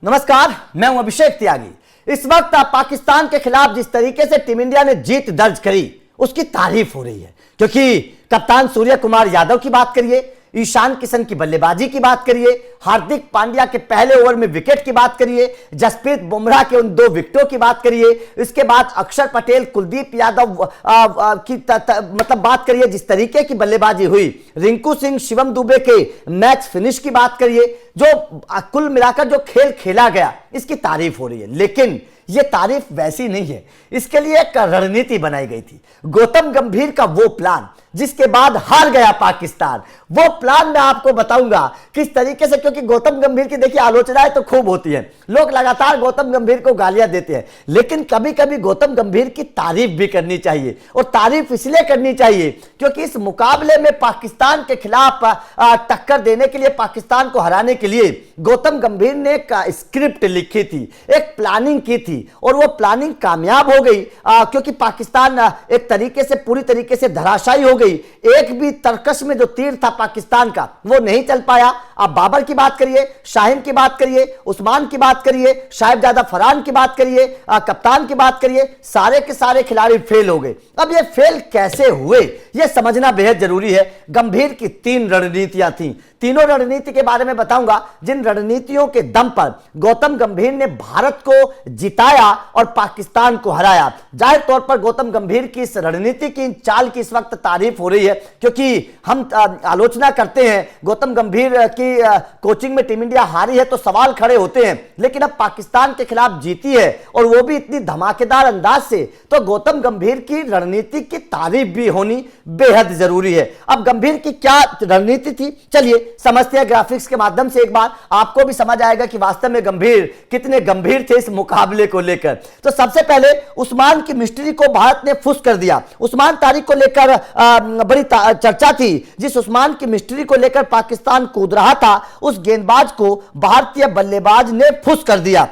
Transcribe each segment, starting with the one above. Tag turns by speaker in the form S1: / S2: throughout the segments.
S1: नमस्कार, मैं हूं अभिषेक त्यागी। इस वक्त पाकिस्तान के खिलाफ जिस तरीके से टीम इंडिया ने जीत दर्ज करी उसकी तारीफ हो रही है, क्योंकि कप्तान सूर्य कुमार यादव की बात करिए, ईशान किशन की बल्लेबाजी की बात करिए, हार्दिक पांड्या के पहले ओवर में विकेट की बात करिए, जसप्रीत बुमराह के उन 2 विकेटों की बात करिए, इसके बाद अक्षर पटेल, कुलदीप यादव की मतलब बात करिए, जिस तरीके की बल्लेबाजी हुई, रिंकू सिंह, शिवम दुबे के मैच फिनिश की बात करिए, जो कुल मिलाकर जो खेल खेला गया इसकी तारीफ हो रही है। लेकिन यह तारीफ वैसी नहीं है, इसके लिए एक रणनीति बनाई गई थी। गौतम गंभीर का वो प्लान जिसके बाद हार गया पाकिस्तान, वो प्लान मैं आपको बताऊंगा किस तरीके से, क्योंकि गौतम गंभीर की देखिए आलोचनाएं तो खूब होती हैं, लोग लगातार गौतम गंभीर को गालियां देते हैं, लेकिन कभी कभी गौतम गंभीर की तारीफ भी करनी चाहिए। और तारीफ इसलिए करनी चाहिए क्योंकि इस मुकाबले में पाकिस्तान के खिलाफ टक्कर देने के लिए, पाकिस्तान को हराने के लिए गौतम गंभीर ने एक स्क्रिप्ट लिखी थी, एक प्लानिंग की थी, और वो प्लानिंग कामयाब हो गई, क्योंकि पाकिस्तान एक तरीके से पूरी तरीके से धराशायी हो गई। एक भी तरकश में जो तीर था पाकिस्तान का वो नहीं चल पाया। आप बाबर की बात करिए, शाहीन की बात करिए, उस्मान की बात करिए, साहिबजादा फरहान की बात करिए, कप्तान की बात करिए, सारे के सारे खिलाड़ी फेल हो गए। अब ये फेल कैसे हुए ये समझना बेहद जरूरी है। गंभीर की 3 रणनीतियां थी, तीनों रणनीति के बारे में बताऊंगा, जिन रणनीतियों के दम पर गौतम गंभीर ने भारत को जिताया और पाकिस्तान को हराया। जाहिर तौर पर गौतम गंभीर की इस रणनीति की, चाल की इस वक्त तारीफ हो रही है, क्योंकि हम आलोचना करते हैं गौतम गंभीर की कोचिंग में टीम इंडिया हारी है तो सवाल खड़े होते हैं, लेकिन अब पाकिस्तान के खिलाफ जीती है और वो भी इतनी धमाकेदार अंदाज से, तो गौतम गंभीर की रणनीति की तारीफ भी होनी बेहद जरूरी है। अब गंभीर की क्या रणनीति थी, चलिए समझते हैं ग्राफिक्स के माध्यम से। एक बार आपको भी समझ आएगा कि वास्तव में गंभीर कितने गंभीर थे इस मुकाबले को लेकर। तो सबसे पहले उस्मान की मिस्ट्री को भारत ने फुस कर दिया। उस्मान तारिक को लेकर बड़ी चर्चा थी, जिस उस्मान की मिस्ट्री को लेकर पाकिस्तान कूद रहा था उस गेंदबाज को भारतीय बल्लेबाज ने फुस कर दिया।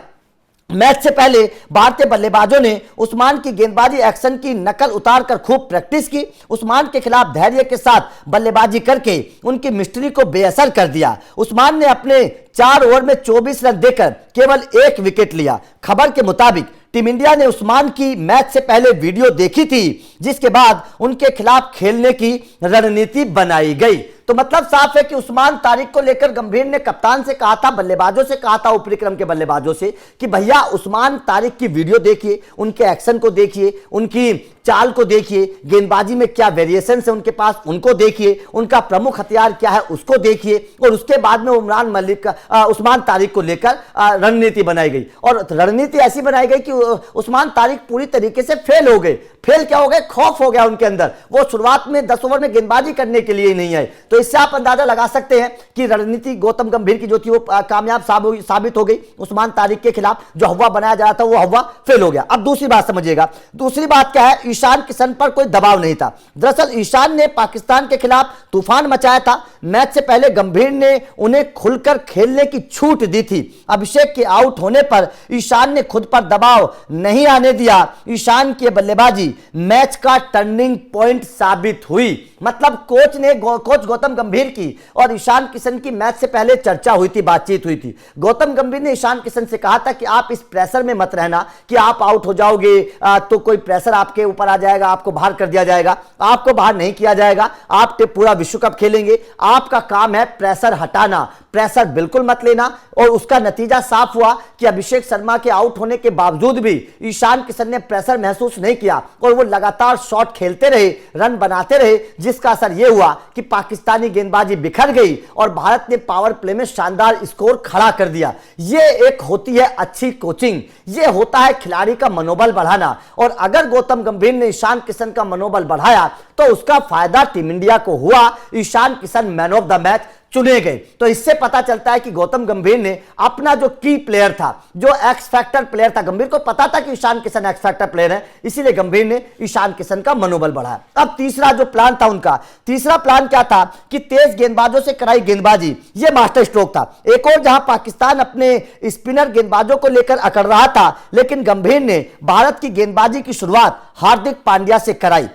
S1: मैच से पहले भारतीय बल्लेबाजों ने उस्मान की गेंदबाजी एक्शन की नकल उतारकर खूब प्रैक्टिस की। उस्मान के खिलाफ धैर्य के साथ बल्लेबाजी करके उनकी मिस्ट्री को बेअसर कर दिया। उस्मान ने अपने 4 ओवर में 24 रन देकर केवल 1 विकेट लिया। खबर के मुताबिक टीम इंडिया ने उस्मान की मैच से पहले वीडियो देखी थी, जिसके बाद उनके खिलाफ खेलने की रणनीति बनाई गई। तो मतलब साफ है कि उस्मान तारिक को लेकर गंभीर ने कप्तान से कहा था, बल्लेबाजों से कहा था, ऊपरी क्रम के बल्लेबाजों से, कि भैया उस्मान तारिक की वीडियो देखिए, उनके एक्शन को देखिए, उनकी चाल को देखिए, गेंदबाजी में क्या वेरिएशन है उनके पास उनको देखिए, उनका प्रमुख हथियार क्या है उसको देखिए, और उसके बाद में उस्मान तारिक को लेकर रणनीति बनाई गई। और रणनीति ऐसी बनाई गई कि उस्मान तारिक पूरी तरीके से फेल हो गए। फेल क्या हो गए? खौफ हो गया उनके अंदर। वो शुरुआत में 10 ओवर में गेंदबाजी करने के लिए ही नहीं आए। तो इससे आप अंदाजा लगा सकते हैं कि रणनीति गौतम गंभीर की जो थी वो कामयाब साबित हो गई। उस्मान तारिक के खिलाफ जो हवा बनाया जा रहा था वो हवा फेल हो गया। अब दूसरी बात समझिएगा। दूसरी बात क्या है? ईशान किशन पर कोई दबाव नहीं था। दरअसल ईशान ने पाकिस्तान के खिलाफ तूफान मचाया था। मैच से पहले गंभीर ने उन्हें खुलकर खेलने की छूट दी थी। अभिषेक के आउट होने पर ईशान ने खुद पर दबाव नहीं आने दिया। ईशान की बल्लेबाजी मैच का टर्निंग पॉइंट साबित हुई। मतलब कोच गौतम गंभीर की और ईशान किशन की मैच से पहले चर्चा हुई थी, बातचीत हुई थी। गौतम गंभीर ने ईशान किशन से कहा था कि आप इस प्रेशर में मत रहना कि आप आउट हो जाओगे तो कोई प्रेशर आपके ऊपर आ जाएगा, आपको बाहर कर दिया जाएगा। आपको बाहर नहीं किया जाएगा, आप पूरा विश्व कप खेलेंगे। आपका काम है प्रेशर हटाना, प्रेशर बिल्कुल मत लेना। और उसका नतीजा साफ हुआ कि अभिषेक शर्मा के आउट होने के बावजूद भी ईशान किशन ने प्रेशर महसूस नहीं किया और वो लगातार शॉट खेलते रहे, रन बनाते रहे, जिसका असर यह हुआ कि पाकिस्तानी गेंदबाजी बिखर गई और भारत ने पावर प्ले में शानदार स्कोर खड़ा कर दिया। यह एक होती है अच्छी कोचिंग, यह होता है खिलाड़ी का मनोबल बढ़ाना। और अगर गौतम गंभीर ने ईशान किशन का मनोबल बढ़ाया तो उसका फायदा टीम इंडिया को हुआ। Ishan Kishan man of the match चुने गए। तो इससे पता चलता है कि गौतम गंभीर ने अपना जो की प्लेयर था, जो एक्स फैक्टर प्लेयर था, गंभीर को पता था कि Ishan Kishan X factor player है, इसीलिए गंभीर ने ईशान किशन का मनोबल बढ़ाया। अब तीसरा जो प्लान था उनका, तीसरा प्लान क्या था कि तेज गेंदबाजों से कराई गेंदबाजी, यह मास्टर स्ट्रोक था। एक और जहां पाकिस्तान अपने स्पिनर गेंदबाजों को लेकर अकड़ रहा था, लेकिन गंभीर ने भारत की गेंदबाजी की शुरुआत हार्दिक पांड्या से कराई।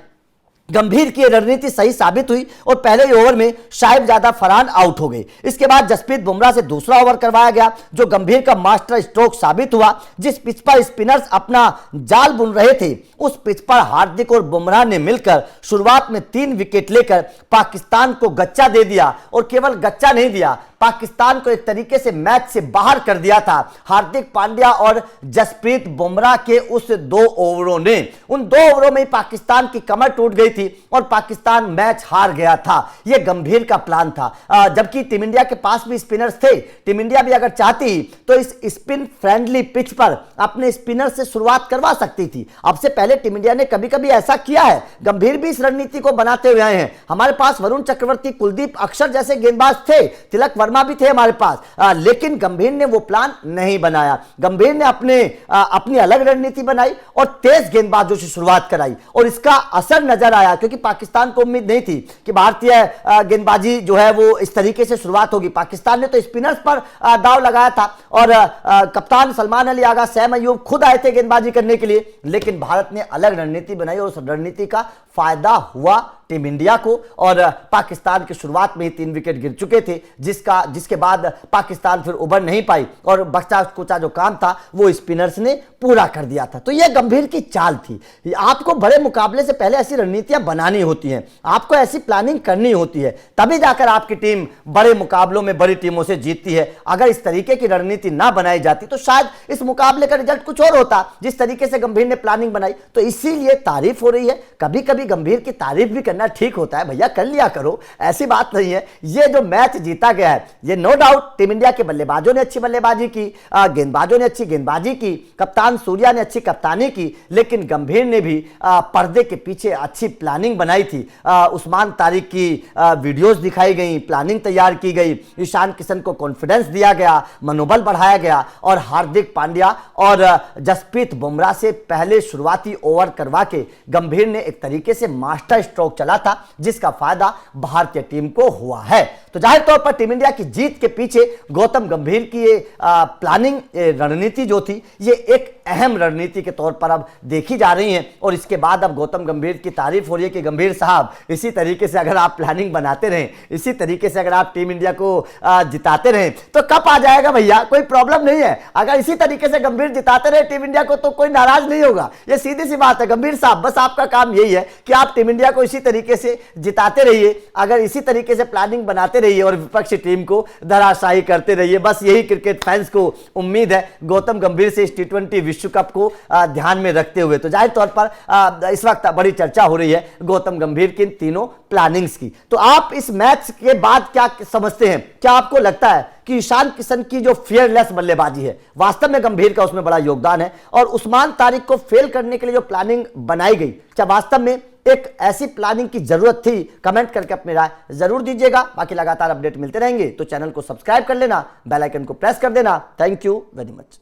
S1: गंभीर की रणनीति सही साबित हुई और पहले ही ओवर में साहिबजादा फरहान आउट हो गए। इसके बाद जसप्रीत बुमराह से दूसरा ओवर करवाया गया जो गंभीर का मास्टर स्ट्रोक साबित हुआ। जिस पिच पर स्पिनर्स अपना जाल बुन रहे थे उस पिच पर हार्दिक और बुमराह ने मिलकर शुरुआत में 3 विकेट लेकर पाकिस्तान को गच्चा दे दिया और केवल गच्चा नहीं दिया, पाकिस्तान को एक तरीके से मैच से बाहर कर दिया था। हार्दिक पांड्या और जसप्रीत बुमराह के उस 2 ओवरों ने, उन 2 ओवरों में पाकिस्तान की कमर टूट गई थी और पाकिस्तान मैच हार गया था। यह गंभीर का प्लान था। जबकि टीम इंडिया के पास भी स्पिनर्स थे, टीम इंडिया भी अगर चाहती तो इस स्पिन फ्रेंडली पिच पर अपने स्पिनर से शुरुआत करवा सकती थी। अब से पहले टीम इंडिया ने कभी कभी ऐसा किया है, गंभीर भी इस रणनीति को बनाते हुए आए हैं। हमारे पास वरुण चक्रवर्ती, कुलदीप, अक्षर जैसे गेंदबाज थे, तिलक वर्मा भी थे हमारे पास, लेकिन गंभीर ने वो प्लान नहीं बनाया। गंभीर ने अपनी अलग रणनीति बनाई और तेज गेंदबाजों से शुरुआत कराई और इसका असर नजर आया क्योंकि पाकिस्तान को उम्मीद नहीं थी कि भारतीय गेंदबाजी जो है वो इस तरीके से शुरुआत होगी। पाकिस्तान ने तो स्पिनर्स पर दाव लगाया था और कप्तान सलमान अली आगा, सैम अयूब खुद आए थे गेंदबाजी करने के लिए, लेकिन भारत ने अलग रणनीति बनाई और उस रणनीति का फायदा हुआ टीम इंडिया को और पाकिस्तान की शुरुआत में ही 3 विकेट गिर चुके थे जिसके बाद पाकिस्तान फिर उबर नहीं पाई और बचा कुचा जो काम था वो स्पिनर्स ने पूरा कर दिया था। तो यह गंभीर की चाल थी। आपको बड़े मुकाबले से पहले ऐसी रणनीतियां बनानी होती हैं, आपको ऐसी प्लानिंग करनी होती है, तभी जाकर आपकी टीम बड़े मुकाबलों में बड़ी टीमों से जीतती है। अगर इस तरीके की रणनीति ना बनाई जाती तो शायद इस मुकाबले का रिजल्ट कुछ और होता। जिस तरीके से गंभीर ने प्लानिंग बनाई तो इसीलिए तारीफ हो रही है। कभी कभी गंभीर की तारीफ भी करना ठीक होता है भैया, कर लिया करो, ऐसी बात नहीं है। ये जो मैच जीता गया है ये नो डाउट टीम इंडिया के बल्लेबाजों ने अच्छी बल्लेबाजी की, गेंदबाजों ने अच्छी गेंदबाजी की, कप्तान सूर्या ने अच्छी कप्तानी की, लेकिन गंभीर ने भी पर्दे के पीछे अच्छी प्लानिंग बनाई थी। उस्मान तारिक की वीडियोस दिखाई गई, प्लानिंग तैयार की गई, ईशान किशन को कॉन्फिडेंस दिया गया, मनोबल बढ़ाया गया और हार्दिक पांड्या और जसप्रीत बुमराह से पहले शुरुआती ओवर करवा के गंभीर ने एक तरीके से मास्टर स्ट्रोक चला था जिसका फायदा भारतीय टीम को हुआ है। तो जाहिर तौर पर टीम इंडिया की जीत के पीछे गौतम गंभीर की ये प्लानिंग रणनीति जो थी ये एक अहम रणनीति के तौर पर अब देखी जा रही है और इसके बाद अब गौतम गंभीर की तारीफ हो रही है कि गंभीर साहब इसी तरीके से अगर आप प्लानिंग बनाते रहें, इसी तरीके से अगर आप टीम इंडिया को जिताते रहें तो कप आ जाएगा भैया, कोई प्रॉब्लम नहीं है। अगर इसी तरीके से गंभीर जिताते रहे टीम इंडिया को तो कोई नाराज नहीं होगा, ये सीधी सी बात है। गंभीर साहब बस आपका काम यही है कि आप टीम इंडिया को इसी तरीके से जिताते रहिए, अगर इसी तरीके से प्लानिंग बनाते रहिए और विपक्षी टीम को धराशायी करते रहिए। बस यही क्रिकेट फैंस को उम्मीद है गौतम गंभीर से इस T20 विश्व कप को ध्यान में रखते हुए। तो जाहिर तौर पर इस वक्त बड़ी चर्चा हो रही है गौतम गंभीर की इन तीनों प्लानिंग्स की। तो आप इस मैच के बाद क्या समझते हैं? क्या आपको लगता है कि ईशान किशन की जो फियरलेस बल्लेबाजी है वास्तव में गंभीर का उसमें बड़ा योगदान है और उस्मान तारिक को फेल करने के लिए जो प्लानिंग बनाई गई क्या वास्तव में एक ऐसी प्लानिंग की जरूरत थी? कमेंट करके अपनी राय जरूर दीजिएगा। बाकी लगातार अपडेट मिलते रहेंगे तो चैनल को सब्सक्राइब कर लेना, बेल आइकन को प्रेस कर देना। Thank you very much.